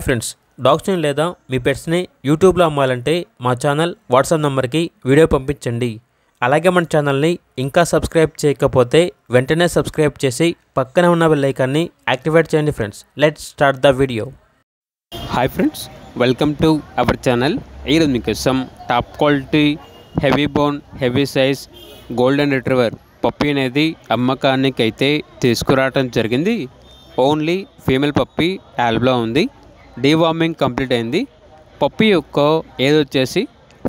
Friends, డాగ్స్ని లేదా మీ పెట్స్ని యూట్యూబ్లో అమ్మాలంటే మా ఛానల్ వాట్సాప్ నెంబర్కి వీడియో పంపించండి. అలాగే మన ఛానల్ని ఇంకా సబ్స్క్రైబ్ చేయకపోతే వెంటనే సబ్స్క్రైబ్ చేసి పక్కనే ఉన్న బెల్ ఐకాన్ని యాక్టివేట్ చేయండి. Friends, let's start the video. Hi friends, welcome to our channel. ఈరోజు మీకోసం top quality heavy bone heavy size golden retriever puppy అనేది అమ్మకానికి అయితే తీసుకురావడం జరిగింది. ఓన్లీ ఫీమేల్ పప్పీ యాల్బ్లో ఉంది. డీవార్మింగ్ కంప్లీట్ అయింది. పప్పీ యొక్క ఏజ్ వచ్చేసి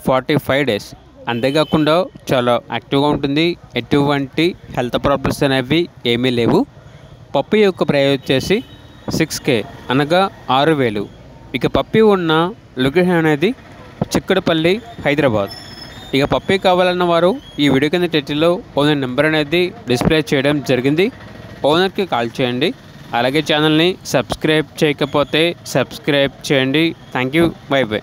45 days. అంతేకాకుండా చాలా యాక్టివ్గా ఉంటుంది. ఎటువంటి హెల్త్ ప్రాబ్లమ్స్ అనేవి ఏమీ లేవు. పప్పీ యొక్క ప్రైస్ వచ్చేసి 6K అనగా 6,000. ఇక పప్పీ ఉన్న లొకేషన్ అనేది చిక్కడపల్లి, హైదరాబాద్. ఇక పప్పీ కావాలన్న వారు ఈ వీడియో కింద టైటిల్లో ఓనర్ నెంబర్ అనేది డిస్ప్లే చేయడం జరిగింది. ఓనర్కి కాల్ చేయండి. అలాగే ఛానల్ని సబ్స్క్రైబ్ చేయకపోతే సబ్స్క్రైబ్ చేయండి. Thank you. By by.